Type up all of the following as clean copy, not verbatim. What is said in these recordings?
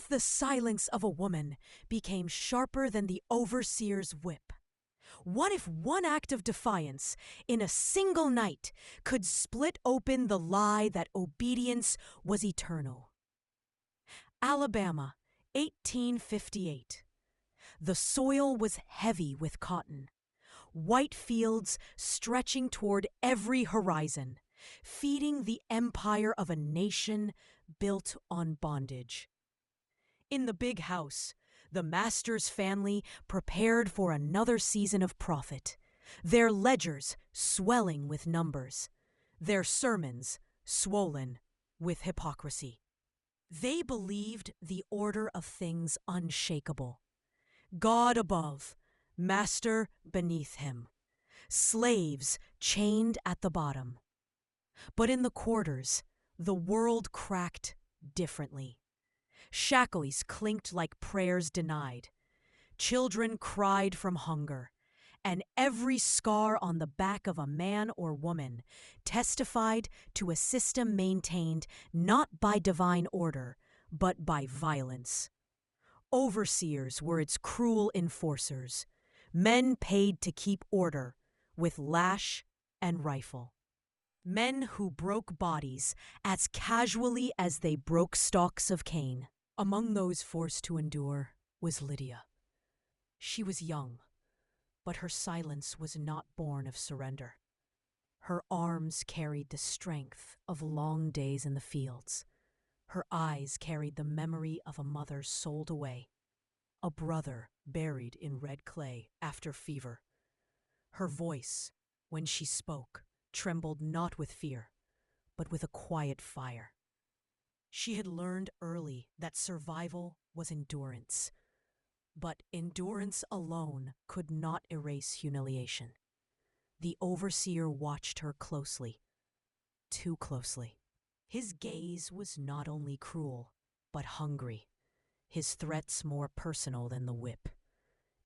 if the silence of a woman became sharper than the overseer's whip? What if one act of defiance in a single night could split open the lie that obedience was eternal? Alabama, 1858. The soil was heavy with cotton. White fields stretching toward every horizon, feeding the empire of a nation built on bondage. In the big house, the master's family prepared for another season of profit, their ledgers swelling with numbers, their sermons swollen with hypocrisy. They believed the order of things unshakable. God above, master beneath him, slaves chained at the bottom. But in the quarters, the world cracked differently. Shackles clinked like prayers denied. Children cried from hunger, and every scar on the back of a man or woman testified to a system maintained not by divine order, but by violence. Overseers were its cruel enforcers, men paid to keep order with lash and rifle. Men who broke bodies as casually as they broke stalks of cane. Among those forced to endure was Lydia. She was young, but her silence was not born of surrender. Her arms carried the strength of long days in the fields. Her eyes carried the memory of a mother sold away, a brother buried in red clay after fever. Her voice, when she spoke, trembled not with fear, but with a quiet fire. She had learned early that survival was endurance, but endurance alone could not erase humiliation. The overseer watched her closely, too closely. His gaze was not only cruel, but hungry, his threats more personal than the whip.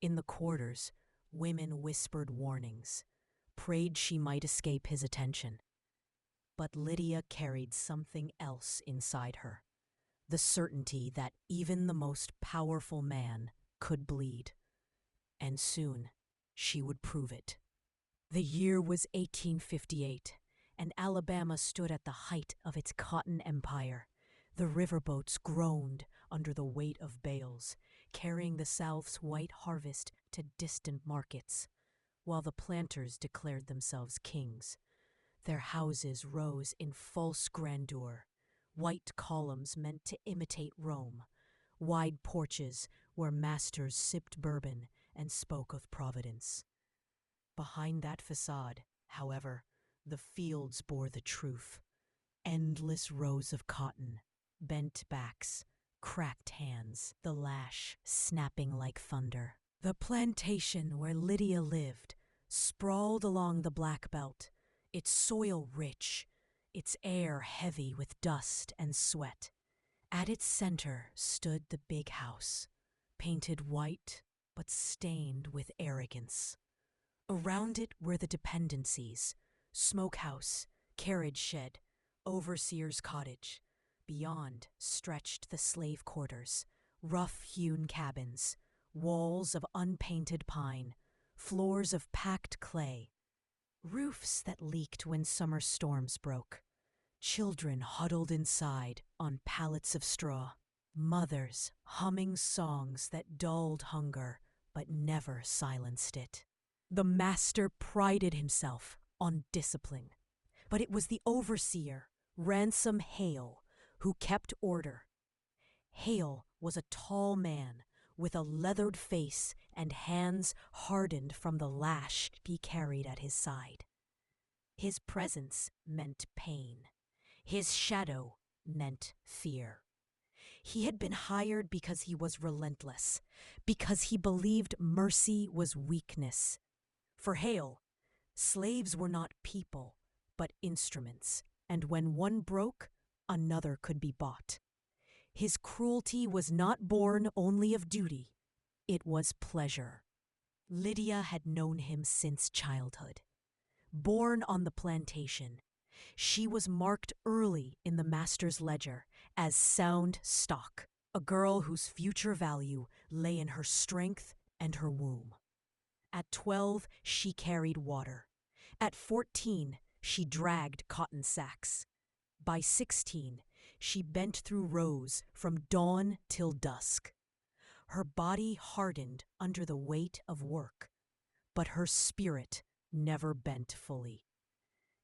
In the quarters, women whispered warnings, prayed she might escape his attention. But Lydia carried something else inside her, the certainty that even the most powerful man could bleed. And soon, she would prove it. The year was 1858, and Alabama stood at the height of its cotton empire. The riverboats groaned under the weight of bales, carrying the South's white harvest to distant markets, while the planters declared themselves kings. Their houses rose in false grandeur, white columns meant to imitate Rome, wide porches where masters sipped bourbon and spoke of Providence. Behind that facade, however, the fields bore the truth. Endless rows of cotton, bent backs, cracked hands, the lash snapping like thunder. The plantation where Lydia lived sprawled along the Black Belt, its soil rich, its air heavy with dust and sweat. At its center stood the big house, painted white but stained with arrogance. Around it were the dependencies: smokehouse, carriage shed, overseer's cottage. Beyond stretched the slave quarters, rough-hewn cabins, walls of unpainted pine, floors of packed clay, roofs that leaked when summer storms broke, children huddled inside on pallets of straw, mothers humming songs that dulled hunger but never silenced it. The master prided himself on discipline, but it was the overseer, Ransom Hale, who kept order. Hale was a tall man with a leathered face and hands hardened from the lash he carried at his side. His presence meant pain. His shadow meant fear. He had been hired because he was relentless, because he believed mercy was weakness. For Hale, slaves were not people, but instruments, and when one broke, another could be bought. His cruelty was not born only of duty, it was pleasure. Lydia had known him since childhood. Born on the plantation, she was marked early in the master's ledger as sound stock. a girl whose future value lay in her strength and her womb. At 12, she carried water. At 14, she dragged cotton sacks. By 16, she bent through rows from dawn till dusk. Her body hardened under the weight of work, but her spirit never bent fully.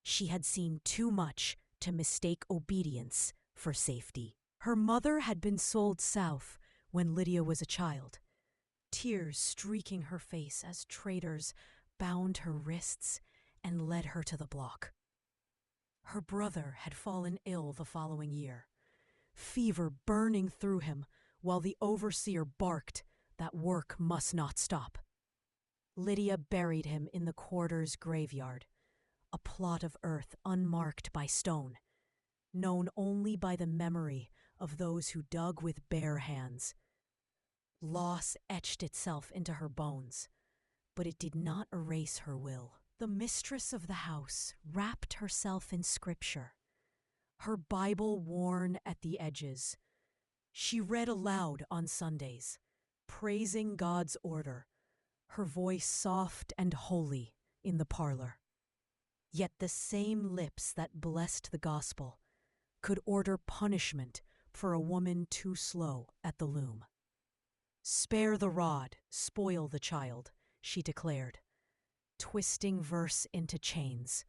She had seen too much to mistake obedience for safety. Her mother had been sold south when Lydia was a child, tears streaking her face as traders bound her wrists and led her to the block. Her brother had fallen ill the following year, fever burning through him while the overseer barked that work must not stop. Lydia buried him in the quarter's graveyard, a plot of earth unmarked by stone, known only by the memory of those who dug with bare hands. Loss etched itself into her bones, but it did not erase her will. The mistress of the house wrapped herself in scripture, her Bible worn at the edges. She read aloud on Sundays, praising God's order, her voice soft and holy in the parlor. Yet the same lips that blessed the gospel could order punishment for a woman too slow at the loom. "Spare the rod, spoil the child," she declared, twisting verse into chains.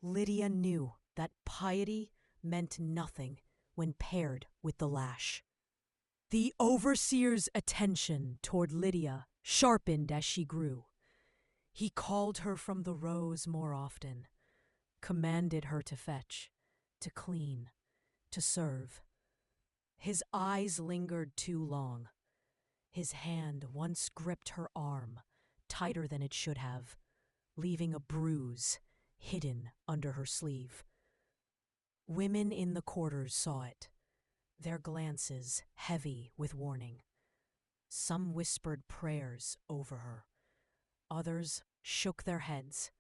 Lydia knew that piety meant nothing when paired with the lash. The overseer's attention toward Lydia sharpened as she grew. He called her from the rows more often, commanded her to fetch, to clean, to serve. His eyes lingered too long. His hand once gripped her arm, tighter than it should have, leaving a bruise hidden under her sleeve. Women in the quarters saw it, their glances heavy with warning. Some whispered prayers over her. Others shook their heads.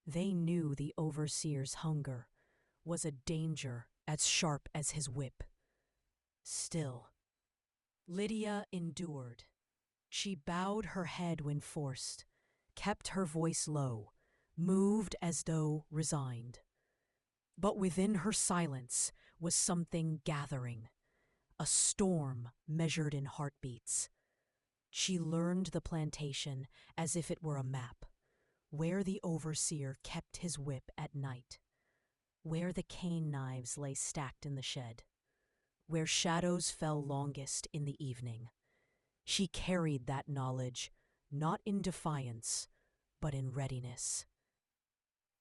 They knew the overseer's hunger was a danger as sharp as his whip. Still, Lydia endured. She bowed her head when forced, kept her voice low, moved as though resigned. But within her silence was something gathering, a storm measured in heartbeats. She learned the plantation as if it were a map, where the overseer kept his whip at night, where the cane knives lay stacked in the shed, where shadows fell longest in the evening. She carried that knowledge, not in defiance, but in readiness.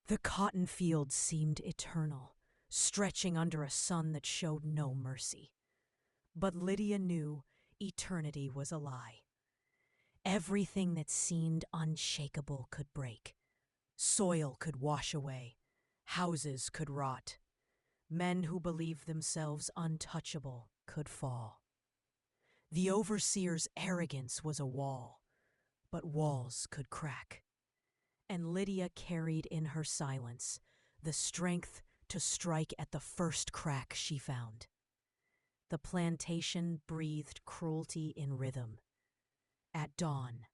The cotton fields seemed eternal, stretching under a sun that showed no mercy. But Lydia knew eternity was a lie. Everything that seemed unshakable could break. Soil could wash away. Houses could rot. Men who believed themselves untouchable could fall. The overseer's arrogance was a wall, but walls could crack. And Lydia carried in her silence the strength to strike at the first crack she found. The plantation breathed cruelty in rhythm. At dawn,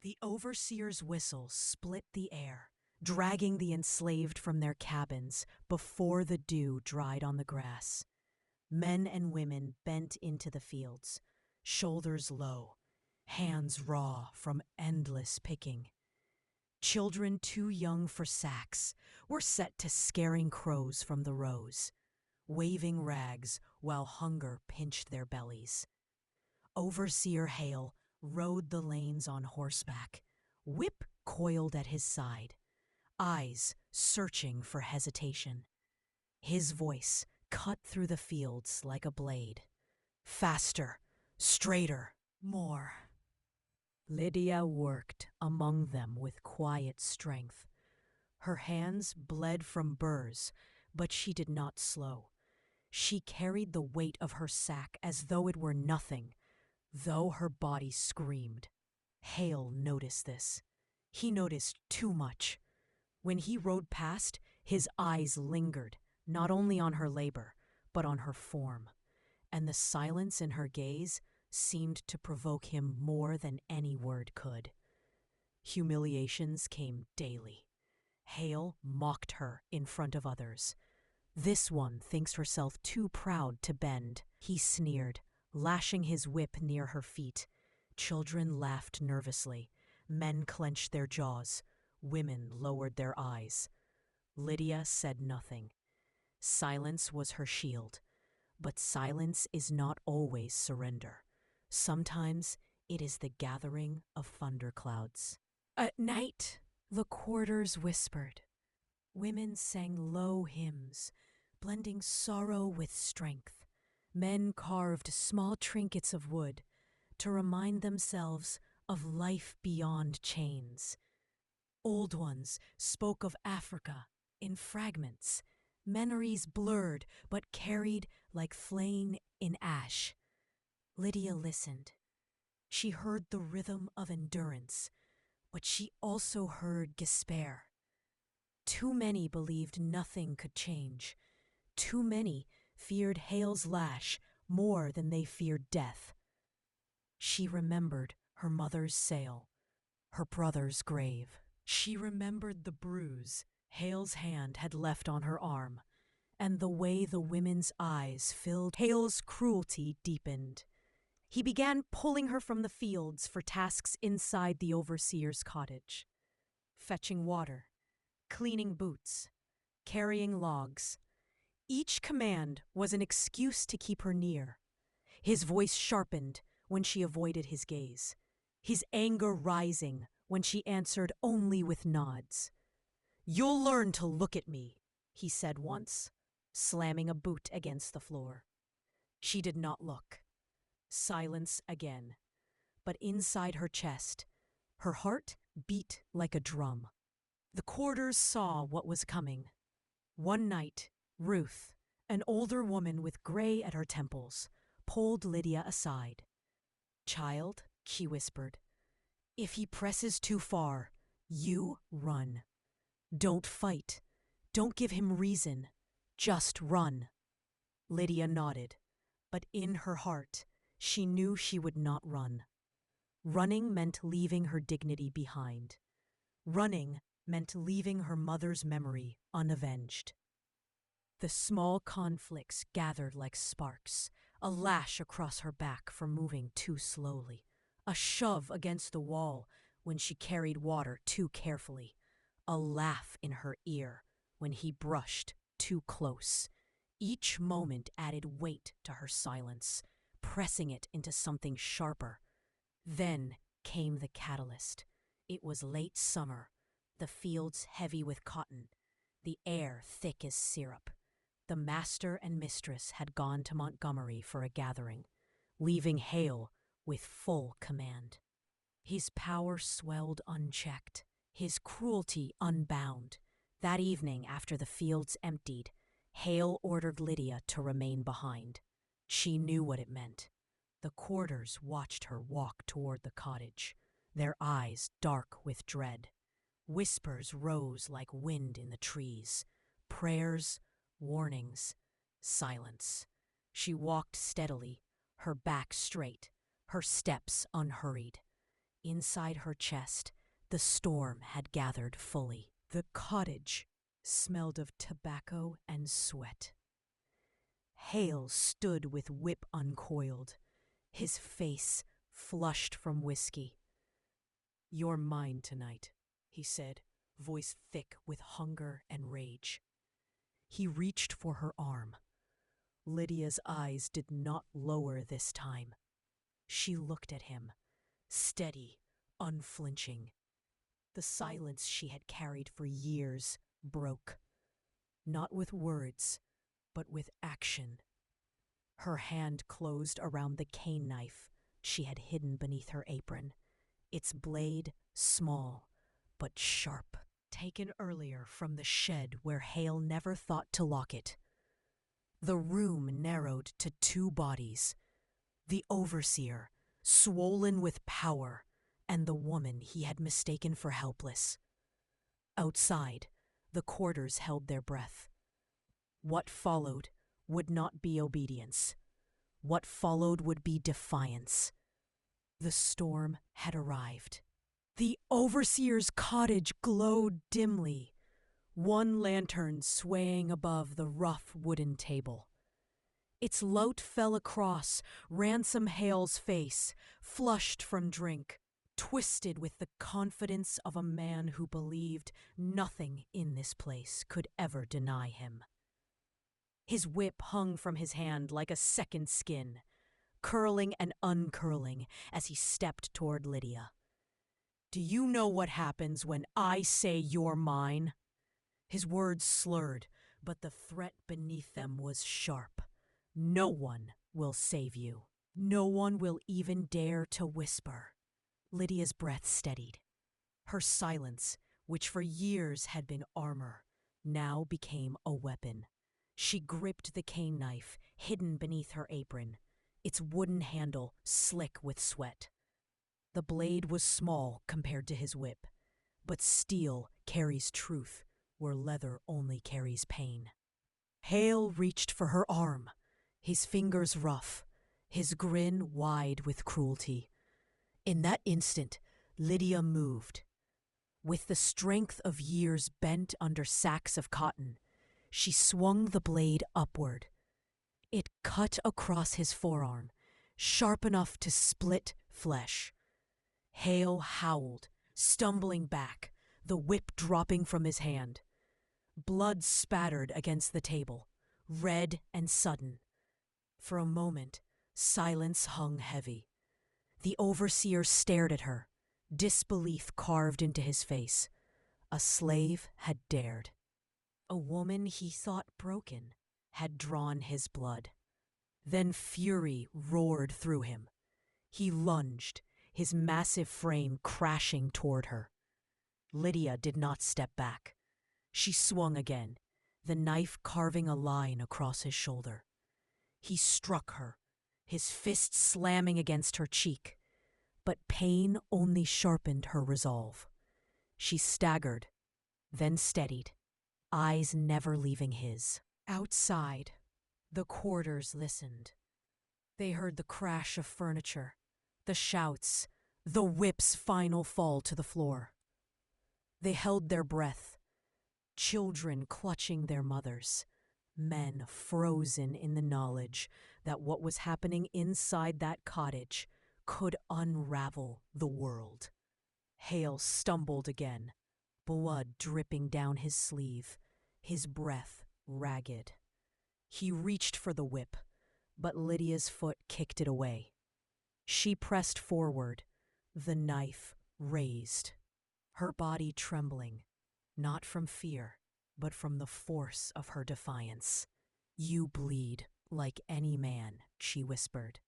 the overseer's whistle split the air, dragging the enslaved from their cabins before the dew dried on the grass. Men and women bent into the fields, shoulders low, hands raw from endless picking. Children too young for sacks were set to scaring crows from the rows, waving rags while hunger pinched their bellies. Overseer Hale rode the lanes on horseback, whip coiled at his side, eyes searching for hesitation. His voice cut through the fields like a blade. Faster, straighter, more. Lydia worked among them with quiet strength. Her hands bled from burrs, but she did not slow. She carried the weight of her sack as though it were nothing, though her body screamed. Hale noticed this. He noticed too much. When he rode past, his eyes lingered, not only on her labor, but on her form. and the silence in her gaze seemed to provoke him more than any word could. Humiliations came daily. Hale mocked her in front of others. "This one thinks herself too proud to bend," he sneered, lashing his whip near her feet. Children laughed nervously. Men clenched their jaws. Women lowered their eyes. Lydia said nothing. Silence was her shield. But silence is not always surrender. Sometimes it is the gathering of thunderclouds. At night, the quarters whispered. Women sang low hymns, blending sorrow with strength. Men carved small trinkets of wood to remind themselves of life beyond chains. Old ones spoke of Africa in fragments, memories blurred but carried like flame in ash. Lydia listened. She heard the rhythm of endurance, but she also heard despair. Too many believed nothing could change. Too many feared Hale's lash more than they feared death. She remembered her mother's sail, her brother's grave. She remembered the bruise Hale's hand had left on her arm, and the way the women's eyes filled. Hale's cruelty deepened. He began pulling her from the fields for tasks inside the overseer's cottage. Fetching water, cleaning boots, carrying logs. Each command was an excuse to keep her near. His voice sharpened when she avoided his gaze, his anger rising when she answered only with nods. "You'll learn to look at me," he said once, slamming a boot against the floor. She did not look. Silence again. But inside her chest, her heart beat like a drum. The quarters saw what was coming. One night, Ruth, an older woman with gray at her temples, pulled Lydia aside. "Child," she whispered, "if he presses too far, you run. Don't fight. Don't give him reason. Just run." Lydia nodded, but in her heart, she knew she would not run. Running meant leaving her dignity behind. Running meant leaving her mother's memory unavenged. The small conflicts gathered like sparks, a lash across her back for moving too slowly, a shove against the wall when she carried water too carefully, a laugh in her ear when he brushed too close. Each moment added weight to her silence, pressing it into something sharper. Then came the catalyst. It was late summer, the fields heavy with cotton, the air thick as syrup. The master and mistress had gone to Montgomery for a gathering, leaving Hale with full command. His power swelled unchecked, his cruelty unbound. That evening, after the fields emptied, Hale ordered Lydia to remain behind. She knew what it meant. The quarters watched her walk toward the cottage, their eyes dark with dread. Whispers rose like wind in the trees. Prayers, warnings, silence. She walked steadily, her back straight, her steps unhurried. Inside her chest, the storm had gathered fully. The cottage smelled of tobacco and sweat. Hale stood with whip uncoiled, his face flushed from whiskey. "You're mine tonight," he said, voice thick with hunger and rage. He reached for her arm. Lydia's eyes did not lower this time. She looked at him, steady, unflinching. The silence she had carried for years broke, not with words, but with action. Her hand closed around the cane knife she had hidden beneath her apron, its blade small but sharp, taken earlier from the shed where Hale never thought to lock it. The room narrowed to two bodies, the overseer, swollen with power, and the woman he had mistaken for helpless. Outside, the quarters held their breath. What followed would not be obedience. What followed would be defiance. The storm had arrived. The overseer's cottage glowed dimly, one lantern swaying above the rough wooden table. Its light fell across Ransom Hale's face, flushed from drink, twisted with the confidence of a man who believed nothing in this place could ever deny him. His whip hung from his hand like a second skin, curling and uncurling as he stepped toward Lydia. "Do you know what happens when I say you're mine?" His words slurred, but the threat beneath them was sharp. "No one will save you. No one will even dare to whisper." Lydia's breath steadied. Her silence, which for years had been armor, now became a weapon. She gripped the cane knife hidden beneath her apron, its wooden handle slick with sweat. The blade was small compared to his whip, but steel carries truth where leather only carries pain. Hale reached for her arm, his fingers rough, his grin wide with cruelty. In that instant, Lydia moved. With the strength of years bent under sacks of cotton, she swung the blade upward. It cut across his forearm, sharp enough to split flesh. Hale howled, stumbling back, the whip dropping from his hand. Blood spattered against the table, red and sudden. For a moment, silence hung heavy. The overseer stared at her, disbelief carved into his face. A slave had dared. A woman he thought broken had drawn his blood. Then fury roared through him. He lunged, his massive frame crashing toward her. Lydia did not step back. She swung again, the knife carving a line across his shoulder. He struck her, his fist slamming against her cheek. But pain only sharpened her resolve. She staggered, then steadied, eyes never leaving his. Outside, the quarters listened. They heard the crash of furniture, the shouts, the whip's final fall to the floor. They held their breath, children clutching their mothers, men frozen in the knowledge that what was happening inside that cottage could unravel the world. Hale stumbled again, blood dripping down his sleeve, his breath ragged. He reached for the whip, but Lydia's foot kicked it away. She pressed forward, the knife raised, her body trembling, not from fear, but from the force of her defiance. "You bleed like any man," she whispered,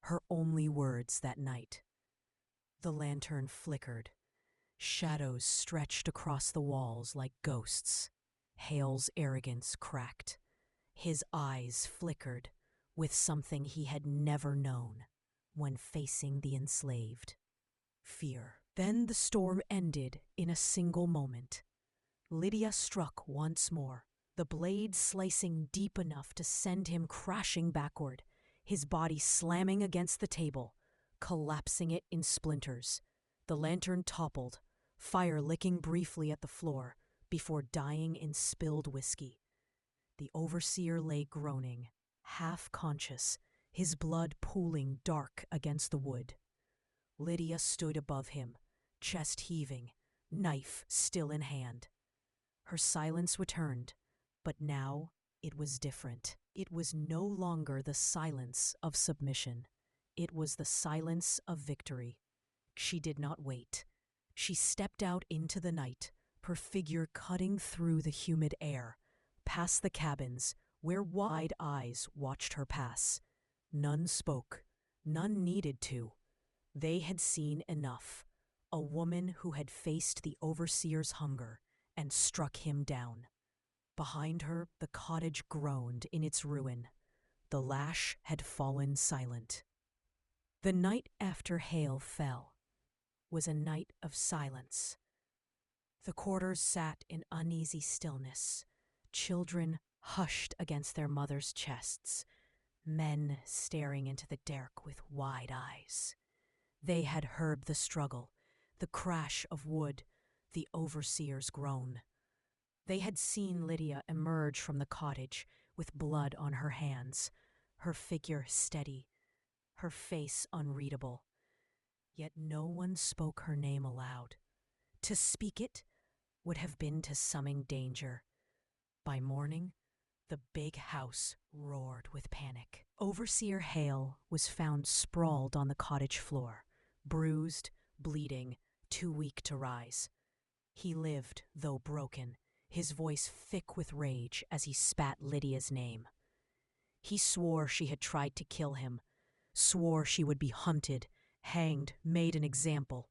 her only words that night. The lantern flickered. Shadows stretched across the walls like ghosts. Hale's arrogance cracked. His eyes flickered with something he had never known when facing the enslaved: fear. Then the storm ended in a single moment. Lydia struck once more, the blade slicing deep enough to send him crashing backward, his body slamming against the table, collapsing it in splinters. The lantern toppled, fire licking briefly at the floor before dying in spilled whiskey. The overseer lay groaning, half conscious, his blood pooling dark against the wood. Lydia stood above him, chest heaving, knife still in hand. Her silence returned, but now it was different. It was no longer the silence of submission. It was the silence of victory. She did not wait. She stepped out into the night, her figure cutting through the humid air, past the cabins where wide eyes watched her pass. None spoke, none needed to. They had seen enough. A woman who had faced the overseer's hunger and struck him down. Behind her, the cottage groaned in its ruin. The lash had fallen silent. The night after Hale fell was a night of silence. The quarters sat in uneasy stillness, children hushed against their mothers' chests, men staring into the dark with wide eyes. They had heard the struggle, the crash of wood, the overseer's groan. They had seen Lydia emerge from the cottage with blood on her hands, her figure steady, her face unreadable. Yet no one spoke her name aloud. To speak it would have been to summon danger. By morning, the big house roared with panic. Overseer Hale was found sprawled on the cottage floor, bruised, bleeding, too weak to rise. He lived, though broken, his voice thick with rage as he spat Lydia's name. He swore she had tried to kill him, swore she would be hunted, hanged, made an example.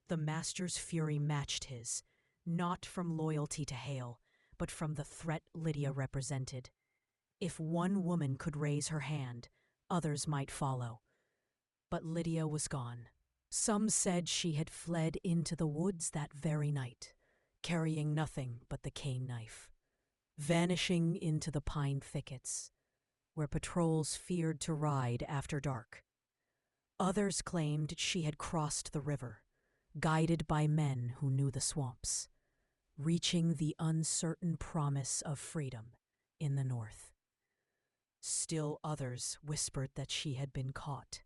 The master's fury matched his, not from loyalty to Hale, but from the threat Lydia represented. If one woman could raise her hand, others might follow. But Lydia was gone. Some said she had fled into the woods that very night, carrying nothing but the cane knife, vanishing into the pine thickets, where patrols feared to ride after dark. Others claimed she had crossed the river, guided by men who knew the swamps, reaching the uncertain promise of freedom in the north. Still others whispered that she had been caught,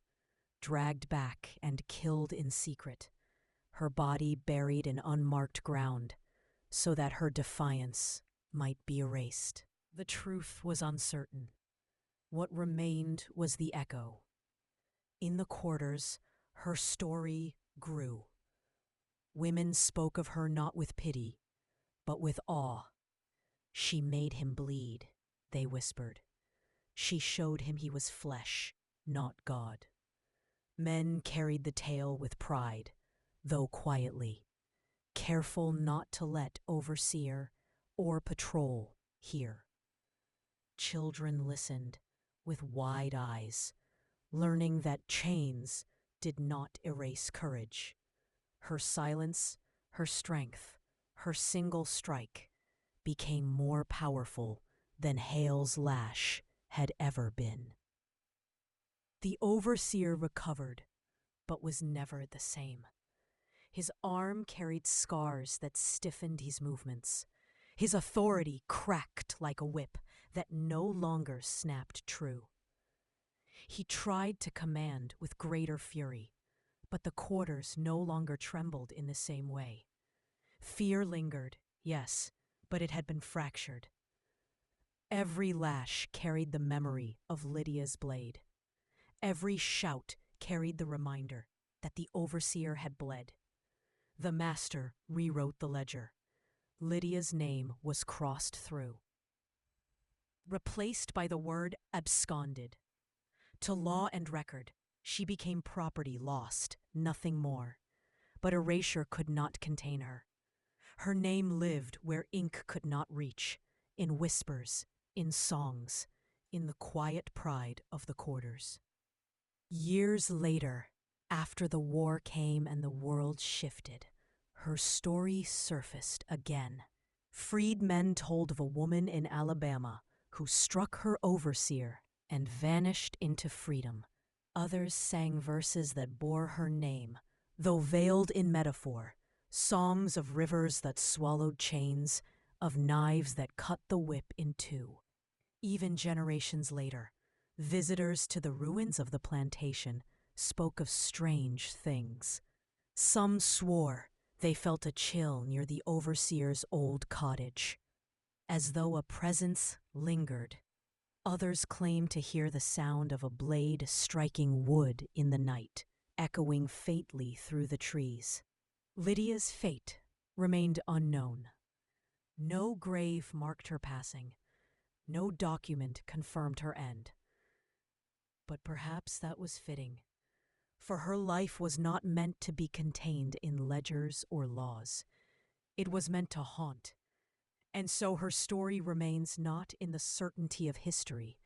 dragged back and killed in secret, her body buried in unmarked ground, so that her defiance might be erased. The truth was uncertain. What remained was the echo. In the quarters, her story grew. Women spoke of her not with pity, but with awe. She made him bleed, they whispered. She showed him he was flesh, not God. Men carried the tale with pride, though quietly, careful not to let overseer or patrol hear. Children listened with wide eyes, learning that chains did not erase courage. Her silence, her strength, her single strike became more powerful than Hale's lash had ever been. The overseer recovered, but was never the same. His arm carried scars that stiffened his movements. His authority cracked like a whip that no longer snapped true. He tried to command with greater fury, but the quarters no longer trembled in the same way. Fear lingered, yes, but it had been fractured. Every lash carried the memory of Lydia's blade. Every shout carried the reminder that the overseer had bled. The master rewrote the ledger. Lydia's name was crossed through, replaced by the word absconded. To law and record, she became property lost, nothing more. But erasure could not contain her. Her name lived where ink could not reach, in whispers, in songs, in the quiet pride of the quarters. Years later, after the war came and the world shifted, her story surfaced again. Freedmen told of a woman in Alabama who struck her overseer and vanished into freedom. Others sang verses that bore her name, though veiled in metaphor, songs of rivers that swallowed chains, of knives that cut the whip in two. Even generations later, visitors to the ruins of the plantation spoke of strange things. Some swore they felt a chill near the overseer's old cottage, as though a presence lingered. Others claimed to hear the sound of a blade striking wood in the night, echoing faintly through the trees. Lydia's fate remained unknown. No grave marked her passing. No document confirmed her end. But perhaps that was fitting, for her life was not meant to be contained in ledgers or laws. It was meant to haunt. And so her story remains not in the certainty of history,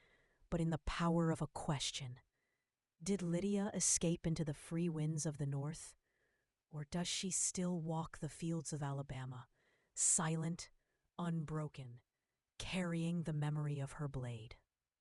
but in the power of a question. Did Lydia escape into the free winds of the north? Or does she still walk the fields of Alabama, silent, unbroken, carrying the memory of her blade?